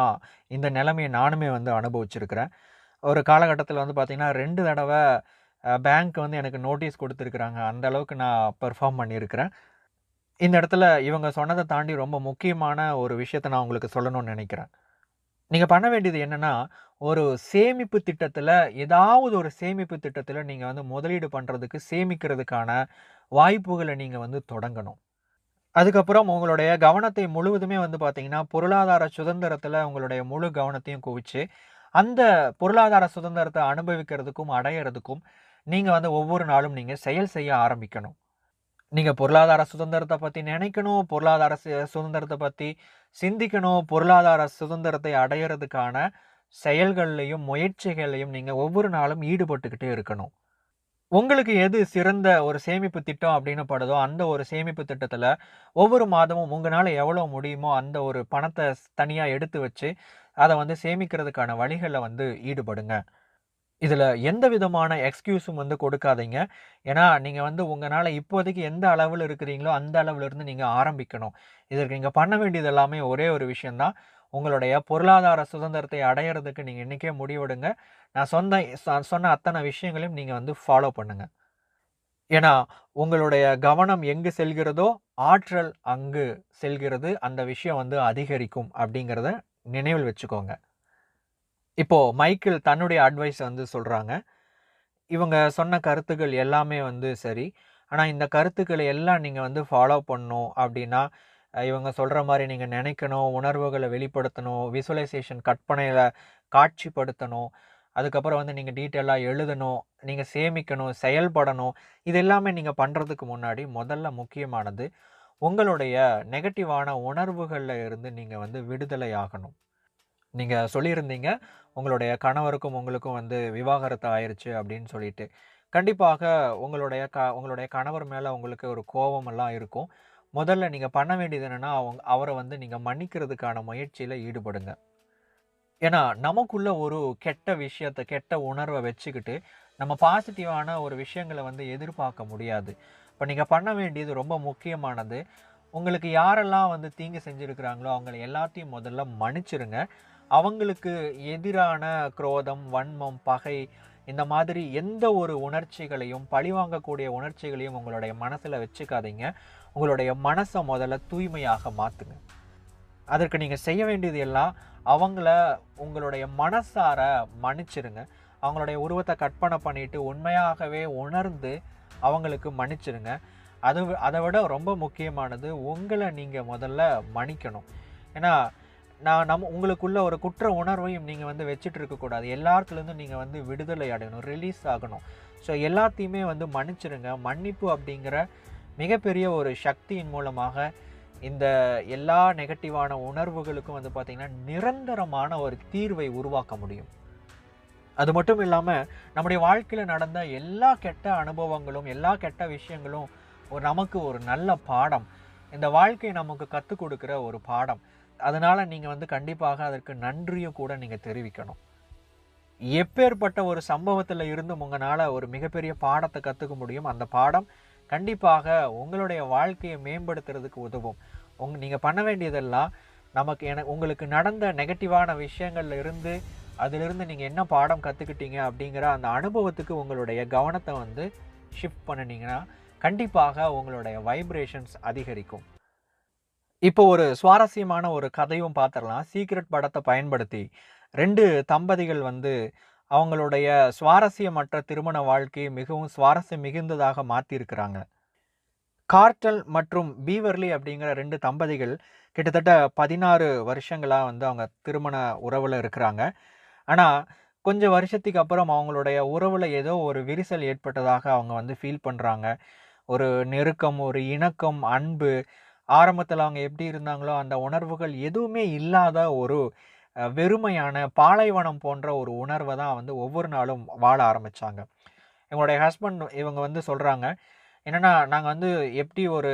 இந்த நிலைமைய நானுமே வந்து அனுபவிச்சிருக்கிறேன். ஒரு காலகட்டத்தில வந்து பார்த்தீங்கன்னா, 2 தடவ பேங்க் வந்து எனக்கு நோட்டீஸ் குடுத்துருக்கிறாங்க. அந்த அளவுக்கு நான் பெர்ஃபார்ம் பண்ணியிருக்கிறேன். இந்த இடத்துல இவங்க சொன்னத தாண்டி ரொம்ப முக்கியமான ஒரு விஷயத்த நான் உங்களுக்கு சொல்லணும்னு நெனைக்கிறேன். நீங்க பண்ண வேண்டியது என்னன்னா, ஒரு சேமிப்பு திட்டத்தில ஏதாவது ஒரு சேமிப்பு திட்டத்தில நீங்க வந்து முதலீடு பண்றதுக்கு, சேமிக்கிறதுக்கான வாய்ப்புகள நீங்க வந்து தொடங்கணும். அதுக்கப்புறம் உங்களுடைய கவனத்தை முழுவதுமே வந்து பார்த்தீங்கன்னா, பொருளாதார சுதந்திரத்தில உங்களுடைய முழு கவனத்தையும் குவிச்சு, அந்த பொருளாதார சுதந்திரத்த அனுபவிக்கிறதுக்கும், அடையறதுக்கும் நீங்க வந்து ஒவ்வொரு நாளும் நீங்க செயல் செய்ய ஆரம்பிக்கணும். நீங்க பொருளாதார சுதந்திரத்த பத்தி நினைக்கணும், பொருளாதார சுதந்திரத்த பத்தி சிந்திக்கணும், பொருளாதார சுதந்திரத்தை அடையறதுக்கான செயல்கள்லயும், முயற்சிகள்லயும் நீங்க ஒவ்வொரு நாளும் ஈடுபட்டுக்கிட்டே இருக்கணும். உங்களுக்கு எது சிறந்த ஒரு சேமிப்பு திட்டம் அப்படின்னு படுதோ, அந்த ஒரு சேமிப்பு திட்டத்துல ஒவ்வொரு மாதமும் உங்கனால எவ்வளோ முடியுமோ அந்த ஒரு பணத்த தனியா எடுத்து வச்சு, அத வந்து சேமிக்கிறதுக்கான வழிகள்ல வந்து ஈடுபடுங்க. இதுல எந்த விதமான எக்ஸ்கியூஸும் வந்து கொடுக்காதீங்க. ஏன்னா, நீங்க வந்து உங்கனால இப்போதைக்கு எந்த அளவுல இருக்கிறீங்களோ, அந்த அளவுல இருந்து நீங்க ஆரம்பிக்கணும். இதற்கு நீங்க பண்ண வேண்டியது எல்லாமே ஒரே ஒரு விஷயம் தான். உங்களுடைய பொருளாதார சுதந்திரத்தை அடையறதுக்கு நீங்க இன்னைக்கே முடிவெடுங்க. நான் சொன்ன அத்தன விஷயங்களையும் நீங்க வந்து ஃபாலோ பண்ணுங்க. ஏன்னா, உங்களுடைய கவனம் எங்கு செல்கிறதோ, ஆற்றல் அங்கு செல்கிறது. அந்த விஷயம் வந்து அதிகரிக்கும் அப்படிங்கிறத நினைவில் வச்சுக்கோங்க. இப்போ மைக்கேல் தன்னுடைய அட்வைஸ் வந்து சொல்றாங்க. இவங்க சொன்ன கருத்துக்கள் எல்லாமே வந்து சரி. ஆனா, இந்த கருத்துக்கள எல்லாம் நீங்க வந்து ஃபாலோ பண்ணணும் அப்டின்னா, இவங்க சொல்ற மாரி நீங்க நெனைக்கணும், உணர்வுகள வெளிப்படுத்தணும், விசுவலைசேஷன் கற்பனையில காட்சிப்படுத்தணும். அதுக்கப்புறம் வந்து நீங்க டீட்டெயிலா எழுதணும், நீங்க சேமிக்கணும், செயல்படணும். இது எல்லாமே நீங்க பண்றதுக்கு முன்னாடி முதல்ல முக்கியமானது, உங்களுடைய நெகட்டிவான உணர்வுகள்ல இருந்து நீங்க வந்து விடுதலை ஆகணும். நீங்க சொல்லியிருந்தீங்க, உங்களுடைய கணவருக்கும் உங்களுக்கும் வந்து விவாகரத்து ஆயிருச்சு அப்படின்னு சொல்லிட்டு. கண்டிப்பாக உங்களுடைய கணவர் மேல உங்களுக்கு ஒரு கோவமெல்லாம் இருக்கும். முதல்ல நீங்க பண்ண வேண்டியது என்னன்னா, அவர வந்து நீங்க மன்னிக்கிறதுக்கான முயற்சியில ஈடுபடுங்க. ஏன்னா, நமக்குள்ள ஒரு கெட்ட விஷயத்த, கெட்ட உணர்வ வச்சுக்கிட்டு, நம்ம பாசிட்டிவான ஒரு விஷயங்கள வந்து எதிர்பார்க்க முடியாது. இப்ப நீங்க பண்ண வேண்டியது ரொம்ப முக்கியமானது. உங்களுக்கு யாரெல்லாம் வந்து தீங்கு செஞ்சிருக்கிறாங்களோ, அவங்கள எல்லாத்தையும் முதல்ல மன்னிச்சிருங்க. அவங்களுக்கு எதிரான குரோதம், வன்மம், பகை இந்த மாதிரி எந்த ஒரு உணர்ச்சிகளையும், பழிவாங்கக்கூடிய உணர்ச்சிகளையும் உங்களுடைய மனசுல வச்சுக்காதீங்க. உங்களுடைய மனச முதல்ல தூய்மையாக மாத்துங்க. அதற்கு நீங்க செய்ய வேண்டியது எல்லாம், அவங்கள உங்களுடைய மனசார மன்னிச்சிருங்க. அவங்களுடைய உருவத்த கற்பனை பண்ணிட்டு, உண்மையாகவே உணர்ந்து அவங்களுக்கு மன்னிச்சிருங்க. அத விட ரொம்ப முக்கியமானது, உங்கள நீங்க முதல்ல மன்னிக்கணும். ஏன்னா, உங்களுக்குள்ள ஒரு குற்ற உணர்வையும் நீங்க வந்து வச்சுட்டு இருக்கக்கூடாது. எல்லாத்துலருந்தும் நீங்க வந்து விடுதலை அடையணும், ரிலீஸ் ஆகணும். ஸோ எல்லாத்தையுமே வந்து மன்னிச்சிருங்க. மன்னிப்பு அப்படிங்கிற மிகப்பெரிய ஒரு சக்தியின் மூலமாக இந்த எல்லா நெகட்டிவான உணர்வுகளுக்கும் வந்து பார்த்தீங்கன்னா, நிரந்தரமான ஒரு தீர்வை உருவாக்க முடியும். அது மட்டும் இல்லாம, நம்முடைய வாழ்க்கையில நடந்த எல்லா கெட்ட அனுபவங்களும், எல்லா கெட்ட விஷயங்களும் நமக்கு ஒரு நல்ல பாடம். இந்த வாழ்க்கை நமக்கு கத்துக் குடுக்கிற ஒரு பாடம். அதனால நீங்க வந்து கண்டிப்பாக அதற்கு நன்றியும் கூட நீங்க தெரிவிக்கணும். எப்பேர்ப்பட்ட ஒரு சம்பவத்துல இருந்தும் உங்கனால ஒரு மிகப்பெரிய பாடத்த கத்துக்க முடியும். அந்த பாடம் கண்டிப்பாக உங்களுடைய வாழ்க்கைய மேம்படுத்துறதுக்கு உதவும். நீங்க பண்ண வேண்டியதெல்லாம் உங்களுக்கு நடந்த நெகட்டிவான விஷயங்கள்ல இருந்து, அதிலிருந்து நீங்க என்ன பாடம் கத்துக்கிட்டீங்க அப்படிங்கிற அந்த அனுபவத்துக்கு உங்களுடைய கவனத்த வந்து ஷிஃப்ட் பண்ணுனீங்கன்னா, கண்டிப்பாக உங்களுடைய வைப்ரேஷன்ஸ் அதிகரிக்கும். இப்போ ஒரு சுவாரஸ்யமான ஒரு கதையும் பார்த்துரலாம். சீக்ரெட் படத்த பயன்படுத்தி 2 தம்பதிகள் வந்து அவங்களுடைய சுவாரஸ்யமற்ற திருமண வாழ்க்கையை மிகவும் சுவாரஸ்யம் மிகுந்ததாக மாத்தியிருக்கிறாங்க. கார்ட்டல் மற்றும் பீவர்லி அப்படிங்கிற 2 தம்பதிகள் கிட்டத்தட்ட 16 வருஷங்களா வந்து அவங்க திருமண உறவுல இருக்கிறாங்க. ஆனா, கொஞ்சம் வருஷத்துக்கு அப்புறம் அவங்களுடைய உறவுல ஏதோ ஒரு விரிசல் ஏற்பட்டதாக அவங்க வந்து ஃபீல் பண்றாங்க. ஒரு நெருக்கம், ஒரு இணக்கம், அன்பு ஆரம்பத்துல அவங்க எப்படி இருந்தாங்களோ, அந்த உணர்வுகள் எதுவுமே இல்லாத ஒரு வெறுமையான பாலைவனம் போன்ற ஒரு உணர்வ தான் வந்து ஒவ்வொரு நாளும் வாழ ஆரம்பிச்சாங்க. இவங்க வந்து சொல்றாங்க, என்னன்னா, நாங்க வந்து எப்படி ஒரு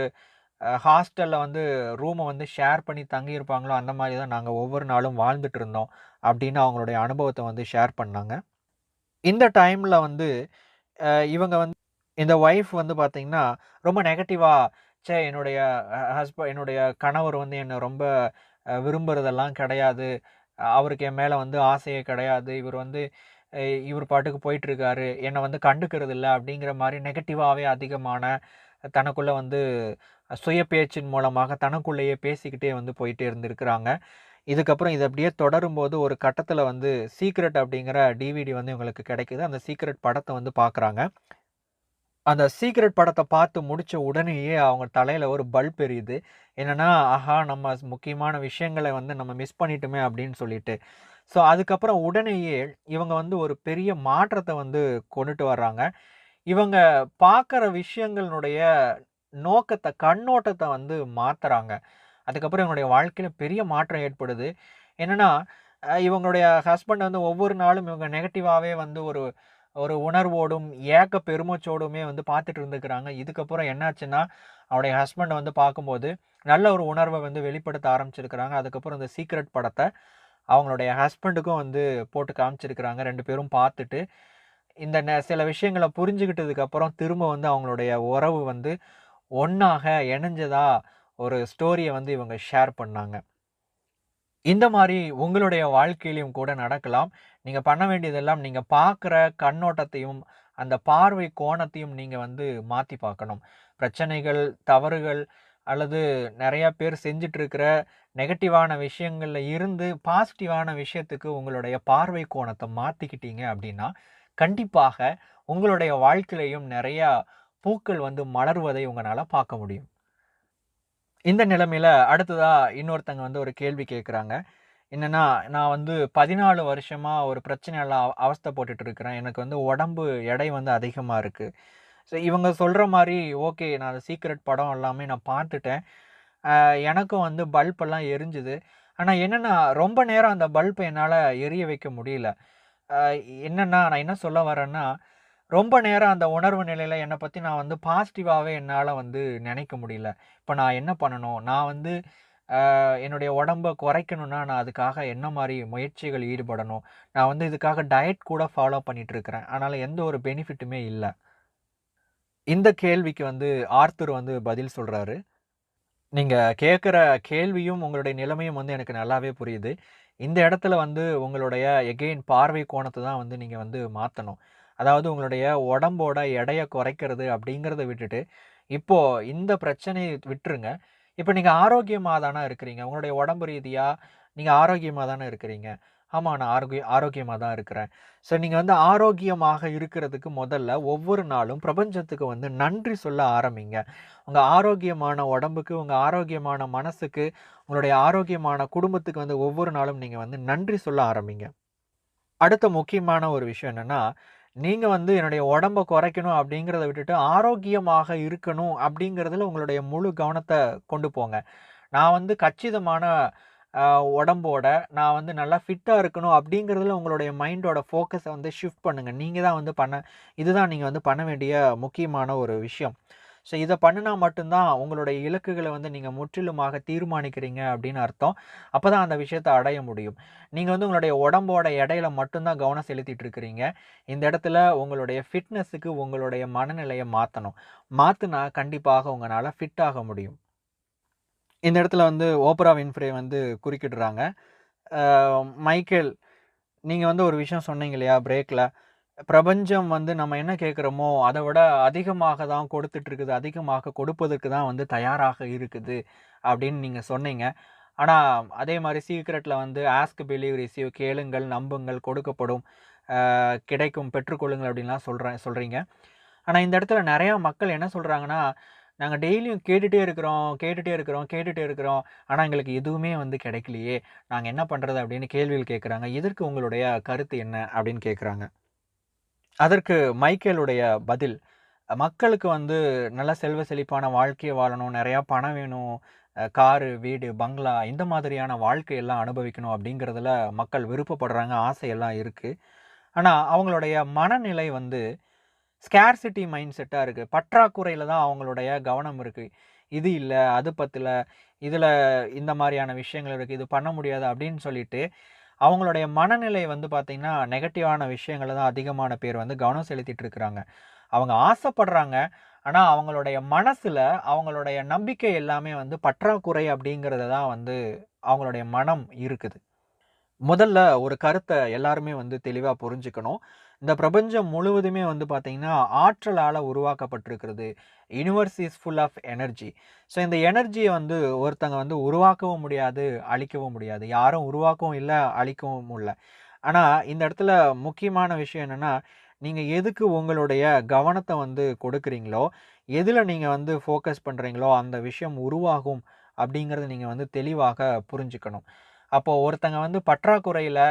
ஹாஸ்டல்ல வந்து ரூம வந்து ஷேர் பண்ணி தங்கியிருப்பாங்களோ, அந்த மாரி தான் நாங்க ஒவ்வொரு நாளும் வாழ்ந்துட்டு இருந்தோம். அப்படின்னு அவங்களுடைய அனுபவத்த வந்து ஷேர் பண்ணாங்க. இந்த டைம்ல வந்து இவங்க வந்து இந்த ஒய்ஃப் வந்து பார்த்தீங்கன்னா, ரொம்ப நெகட்டிவா ச்சே என்னுடைய என்னுடைய கணவர் வந்து என்ன ரொம்ப விரும்புறதெல்லாம் கிடையாது. அவருக்கு என் மேல வந்து ஆசையே கிடையாது. இவர் வந்து அ இவர் பாட்டுக்கு போயிட்டுருக்காரு. என்ன வந்து கண்டுக்கிறது இல்ல அப்படிங்கிற மாரி நெகட்டிவாவே அதிகமான தனக்குள்ள வந்து சுய பேச்சின் மூலமாக தனக்குள்ளேயே பேசிக்கிட்டே வந்து போயிட்டே இருந்திருக்கிறாங்க. இதுக்கப்புறம் இது அப்படியே தொடரும்போது ஒரு கட்டத்தில வந்து சீக்ரெட் அப்படிங்கிற டிவிடி வந்து இவங்களுக்கு கிடைக்குது. அந்த சீக்ரெட் படத்த வந்து பார்க்குறாங்க. அந்த சீக்ரெட் படத்த பார்த்து முடிச்ச உடனேயே அவங்க தலையில ஒரு பல்ப் எரியுது. என்னன்னா, ஆஹா! நம்ம முக்கியமான விஷயங்கள வந்து நம்ம மிஸ் பண்ணிட்டோமே அப்படின்னு சொல்லிட்டு. ஸோ, அதுக்கப்புறம் உடனேயே இவங்க வந்து ஒரு பெரிய மாற்றத்த வந்து கொண்டுட்டு வர்றாங்க. இவங்க பார்க்குற விஷயங்களுடைய நோக்கத்த, கண்ணோட்டத்த வந்து மாத்துறாங்க. அதுக்கப்புறம் இவங்களுடைய வாழ்க்கையில பெரிய மாற்றம் ஏற்படுது. என்னன்னா, இவங்களுடைய ஹஸ்பண்ட் வந்து ஒவ்வொரு நாளும் இவங்க நெகட்டிவாவே வந்து ஒரு ஒரு உணர்வோடும், ஏக்க பெருமூச்சோடுமே வந்து பார்த்துட்டு இருந்துக்கிறாங்க. இதுக்கப்புறம் என்னாச்சுன்னா, அவருடைய ஹஸ்பண்ட வந்து பார்க்கும்போது, நல்ல ஒரு உணர்வ வந்து வெளிப்படுத்த ஆரம்பிச்சிருக்கிறாங்க. அதுக்கப்புறம் இந்த சீக்ரெட் படத்த அவங்களுடைய ஹஸ்பண்டுக்கும் வந்து போட்டு காமிச்சிருக்கிறாங்க. 2 பேரும் பார்த்துட்டு, இந்த சில விஷயங்கள புரிஞ்சுகிட்டதுக்கு அப்புறம் திரும்ப வந்து அவங்களுடைய உறவு வந்து ஒண்ணாக இணைஞ்சதா ஒரு ஸ்டோரிய வந்து இவங்க ஷேர் பண்ணாங்க. இந்த மாரி உங்களுடைய வாழ்க்கையிலும் கூட நடக்கலாம். நீங்க பண்ண வேண்டியதெல்லாம் நீங்க பார்க்குற கண்ணோட்டத்தையும், அந்த பார்வை கோணத்தையும் நீங்க வந்து மாத்தி பார்க்கணும். பிரச்சனைகள், தவறுகள் அல்லது நெறைய பேர் செஞ்சுட்டு இருக்கிற நெகட்டிவான விஷயங்கள்ல இருந்து பாசிட்டிவான விஷயத்துக்கு உங்களுடைய பார்வை கோணத்த மாத்திக்கிட்டீங்க அப்டின்னா, கண்டிப்பாக உங்களுடைய வாழ்க்கையிலயும் நெறையா பூக்கள் வந்து மலர்வதை உங்கனால பார்க்க முடியும். இந்த நிலைமையில அடுத்ததா இன்னொருத்தங்க வந்து ஒரு கேள்வி கேட்குறாங்க. என்னன்னா, நான் வந்து 14 வருஷமா ஒரு பிரச்சனையால அவஸ்தைப்பட்டுட்டு இருக்கிறேன். எனக்கு வந்து உடம்பு எடை வந்து அதிகமா இருக்கு. ஸோ இவங்க சொல்ற மாரி ஓகே நான் அந்த சீக்ரெட் படம் எல்லாமே நான் பார்த்துட்டேன். எனக்கும் வந்து பல்ப் எல்லாம் எரிஞ்சுது. ஆனா என்னன்னா, ரொம்ப நேரம் அந்த பல்ப என்னால எரிய வைக்க முடியல. அ என்னன்னா, நான் என்ன சொல்ல வரேன்னா, ரொம்ப நேரம் அந்த உணர்வு நிலையில என்ன பத்தி நான் வந்து பாசிட்டிவாவே என்னால வந்து நினைக்க முடியல. இப்ப நான் என்ன பண்ணணும்? நான் வந்து என்னுடைய உடம்ப குறைக்கணும்னா, நான் அதுக்காக என்ன மாரி முயற்சிகள் ஈடுபடணும்? நான் வந்து இதுக்காக டயட் கூட ஃபாலோ பண்ணிட்டு இருக்கிறேன். ஆனாலும் எந்த ஒரு பெனிஃபிட்டுமே இல்ல. இந்த கேள்விக்கு வந்து ஆர்தர் வந்து பதில் சொல்றாரு. நீங்க கேட்கிற கேள்வியும், உங்களுடைய நிலைமையும் வந்து எனக்கு நல்லாவே புரியுது. இந்த இடத்துல வந்து உங்களுடைய எகெயின் பார்வை கோணத்த தான் வந்து நீங்க வந்து மாத்தணும். அதாவது உங்களுடைய உடம்போட எடைய குறைக்கிறது அப்படிங்கிறத விட்டுட்டு, இப்போ இந்த பிரச்சனைய விட்டுருங்க. இப்ப நீங்க ஆரோக்கியமா தான இருக்கிறீங்க. உங்களுடைய உடம்பு ரீதியா நீங்க ஆரோக்கியமா தான இருக்கிறீங்க. ஆமா, நான் ஆரோக்கியமா தான் இருக்கிறேன். ஸோ நீங்க வந்து ஆரோக்கியமாக இருக்கிறதுக்கு முதல்ல ஒவ்வொரு நாளும் பிரபஞ்சத்துக்கு வந்து நன்றி சொல்ல ஆரம்பிங்க. உங்க ஆரோக்கியமான உடம்புக்கு, உங்க ஆரோக்கியமான மனசுக்கு, உங்களுடைய ஆரோக்கியமான குடும்பத்துக்கு வந்து ஒவ்வொரு நாளும் நீங்க வந்து நன்றி சொல்ல ஆரம்பிங்க. அடுத்த முக்கியமான ஒரு விஷயம் என்னன்னா, நீங்க வந்து என்னுடைய உடம்ப குறைக்கணும் அப்படிங்கிறத விட்டுட்டு, ஆரோக்கியமாக இருக்கணும் அப்படிங்கிறதுல உங்களுடைய முழு கவனத்த கொண்டு போங்க. நான் வந்து கச்சிதமான அ உடம்போட நான் வந்து நல்லா ஃபிட்டா இருக்கணும் அப்படிங்கிறதுல உங்களுடைய மைண்டோட ஃபோக்கஸ வந்து ஷிஃப்ட் பண்ணுங்க. நீங்க தான் வந்து இதுதான் நீங்க வந்து பண்ண வேண்டிய முக்கியமான ஒரு விஷயம். ஸோ இத பண்ணுனா மட்டும் தான் உங்களுடைய இலக்குகள வந்து நீங்க முற்றிலுமாக தீர்மானிக்கிறீங்க அப்படின்னு அர்த்தம். அப்பதான் அந்த விஷயத்த அடைய முடியும். நீங்க வந்து உங்களுடைய உடம்போட எடையில மட்டும் தான் கவனம் செலுத்திட்டு இருக்கிறீங்க. இந்த இடத்துல உங்களுடைய ஃபிட்னஸுக்கு உங்களுடைய மனநிலைய மாத்தணும். மாத்துனா கண்டிப்பாக உங்கனால ஃபிட் ஆக முடியும். இந்த இடத்துல வந்து ஓப்ரா வின்ஃப்ரே வந்து குறுக்கிடுறாங்க. அ மைக்கேல், நீங்க வந்து ஒரு விஷயம் சொன்னீங்க இல்லையா பிரேக்ல. பிரபஞ்சம் வந்து நம்ம என்ன கேட்கிறோமோ, அத விட அதிகமாக தான் கொடுத்துட்டு இருக்குது. அதிகமாக கொடுப்பதற்கு தான் வந்து தயாராக இருக்குது அப்படின்னு நீங்க சொன்னீங்க. ஆனா, அதே மாரி சீக்ரெட்ல வந்து ஆஸ்க், பிலீவ், ரிசீவ் கேளுங்கள், நம்புங்கள், கொடுக்கப்படும், கிடைக்கும், பெற்றுக்கொள்ளுங்கள் அப்படின்லாம் சொல்றீங்க. ஆனா, இந்த இடத்துல நெறைய மக்கள் என்ன சொல்றாங்கன்னா, நாங்க டெய்லியும் கேட்டுட்டே இருக்கிறோம், கேட்டுட்டே இருக்கிறோம், கேட்டுட்டே இருக்கிறோம். ஆனா, எங்களுக்கு எதுவுமே வந்து கிடைக்கலையே. நாங்க என்ன பண்றது? அப்படின்னு கேள்விகள் கேட்கறாங்க. இதற்கு உங்களுடைய கருத்து என்ன? அப்படின்னு கேட்கறாங்க. அதற்கு மைக்கேலுடைய பதில், மக்களுக்கு வந்து நல்ல செல்வ செழிப்பான வாழ்க்கைய வாழணும், நெறையா பணம் வேணும், காரு, வீடு, பங்களா இந்த மாதிரியான வாழ்க்கையெல்லாம் அனுபவிக்கணும் அப்படிங்கிறதுல மக்கள் விருப்பப்படுறாங்க, ஆசையெல்லாம் இருக்கு. ஆனா, அவங்களுடைய மனநிலை வந்து ஸ்கேர்சிட்டி மைண்ட் செட்டா இருக்கு. பற்றாக்குறையில தான் அவங்களுடைய கவனம் இருக்கு. இது இல்ல, அது பத்தல, இதுல இந்த மாரியான விஷயங்கள் இருக்கு, இது பண்ண முடியாது அப்படின்னு சொல்லிட்டு, அவங்களுடைய மனநிலை வந்து பார்த்தீங்கன்னா, நெகட்டிவான விஷயங்கள தான் அதிகமான பேர் வந்து கவனம் செலுத்திட்டு இருக்கிறாங்க. அவங்க ஆசைப்படுறாங்க. ஆனால் அவங்களுடைய மனசில் அவங்களுடைய நம்பிக்கை எல்லாமே வந்து பற்றாக்குறை அப்படிங்கிறத தான் வந்து அவங்களுடைய மனம் இருக்குது. முதல்ல ஒரு கருத்தை எல்லாருமே வந்து தெளிவாக புரிஞ்சுக்கணும். இந்த பிரபஞ்சம் முழுவதுமே வந்து பார்த்தீங்கன்னா ஆற்றலால் உருவாக்கப்பட்டிருக்கிறது. Universe is full of energy. So இந்த எனர்ஜியை வந்து ஒருத்தங்க வந்து உருவாக்கவும் முடியாது, அழிக்கவும் முடியாது. யாரும் உருவாக்கவும் இல்லை, அழிக்கவும் இல்லை. ஆனால் இந்த இடத்துல முக்கியமான விஷயம் என்னென்னா, நீங்கள் எதுக்கு உங்களுடைய கவனத்தை வந்து கொடுக்குறீங்களோ, எதில் நீங்கள் வந்து ஃபோக்கஸ் பண்ணுறீங்களோ அந்த விஷயம் உருவாகும் அப்படிங்கிறத நீங்கள் வந்து தெளிவாக புரிஞ்சுக்கணும். அப்போது ஒருத்தங்க வந்து பற்றாக்குறையில்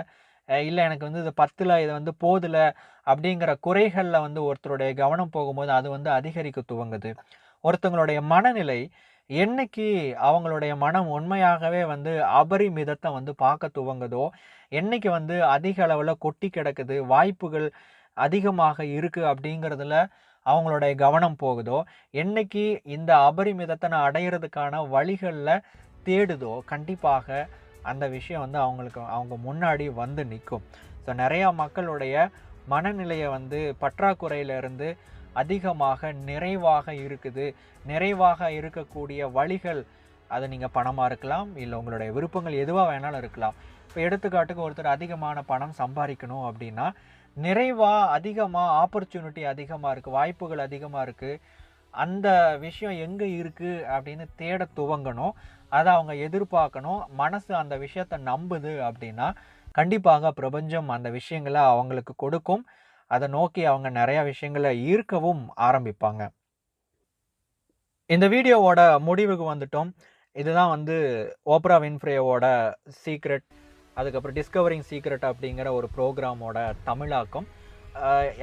இல்லை எனக்கு வந்து இது பத்தல, இது வந்து போதல அப்படிங்கிற குறைகளில் வந்து ஒருத்தருடைய கவனம் போகும்போது அது வந்து அதிகரிக்க துவங்குது. ஒருத்தங்களுடைய மனநிலை என்னைக்கு அவங்களுடைய மனம் உண்மையாகவே வந்து அபரிமிதத்தை வந்து பார்க்க துவங்குதோ, என்னைக்கு வந்து அதிக அளவில் கொட்டி கிடக்குது, வாய்ப்புகள் அதிகமாக இருக்குது அப்படிங்கிறதுல அவங்களுடைய கவனம் போகுதோ, என்னைக்கு இந்த அபரிமிதத்தை நான் அடையிறதுக்கான வழிகளில் தேடுதோ, கண்டிப்பாக அந்த விஷயம் வந்து அவங்க முன்னாடி வந்து நிற்கும். ஸோ நிறையா மக்களுடைய மனநிலையை வந்து பற்றாக்குறையிலிருந்து அதிகமாக நிறைவாக இருக்குது. நிறைவாக இருக்கக்கூடிய வழிகள், அது நீங்கள் பணமாக இருக்கலாம், இல்லை உங்களுடைய விருப்பங்கள் எதுவாக வேணாலும் இருக்கலாம். இப்போ எடுத்துக்காட்டுக்கு ஒருத்தர் அதிகமான பணம் சம்பாதிக்கணும் அப்படின்னா, நிறைவாக அதிகமாக ஆப்பர்ச்சுனிட்டி அதிகமாக இருக்குது, வாய்ப்புகள் அதிகமாக இருக்குது, அந்த விஷயம் எங்கே இருக்குது அப்படின்னு தேட துவங்கணும். அதை அவங்க எதிர்பார்க்கணும். மனசு அந்த விஷயத்தை நம்புது அப்படின்னா கண்டிப்பாக பிரபஞ்சம் அந்த விஷயங்களை அவங்களுக்கு கொடுக்கும். அதை நோக்கி அவங்க நிறையா விஷயங்களை ஈர்க்கவும் ஆரம்பிப்பாங்க. இந்த வீடியோவோட முடிவுக்கு வந்துட்டோம். இதுதான் வந்து ஓப்ரா வின்ஃப்ரேவோட சீக்ரெட், அதுக்கப்புறம் டிஸ்கவரிங் சீக்ரெட் அப்படிங்கிற ஒரு ப்ரோக்ராமோட தமிழாக்கம்.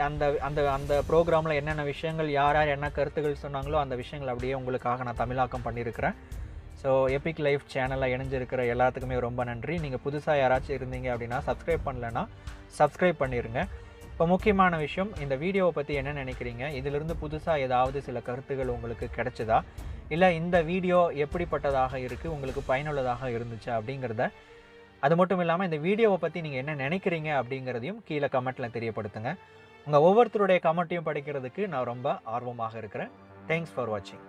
அந்த அந்த அந்த ப்ரோக்ராமில் என்னென்ன விஷயங்கள் யார் யார் என்ன கருத்துக்கள் சொன்னாங்களோ அந்த விஷயங்கள் அப்படியே உங்களுக்காக நான் தமிழாக்கம் பண்ணியிருக்கிறேன். ஸோ எபிக் லைஃப் சேனலில் இணைஞ்சிருக்கிற எல்லாத்துக்குமே ரொம்ப நன்றி. நீங்கள் புதுசாக யாராச்சும் இருந்தீங்க அப்படின்னா சப்ஸ்கிரைப் பண்ணலைன்னா சப்ஸ்கிரைப் பண்ணிடுங்க. இப்போ முக்கியமான விஷயம், இந்த வீடியோவை பற்றி என்ன நினைக்கிறீங்க? இதிலிருந்து புதுசாக ஏதாவது சில கருத்துக்கள் உங்களுக்கு கிடைச்சதா? இல்லை இந்த வீடியோ எப்படிப்பட்டதாக இருக்குது, உங்களுக்கு பயனுள்ளதாக இருந்துச்சு அப்படிங்கிறத, அது மட்டும் இல்லாமல் இந்த வீடியோவை பற்றி நீங்கள் என்ன நினைக்கிறீங்க அப்படிங்கிறதையும் கீழே கமெண்ட்டில் தெரியப்படுத்துங்க. உங்கள் ஒவ்வொருத்தருடைய கமெண்ட்டையும் படிக்கிறதுக்கு நான் ரொம்ப ஆர்வமாக இருக்கிறேன். தேங்க்ஸ் ஃபார் வாட்சிங்.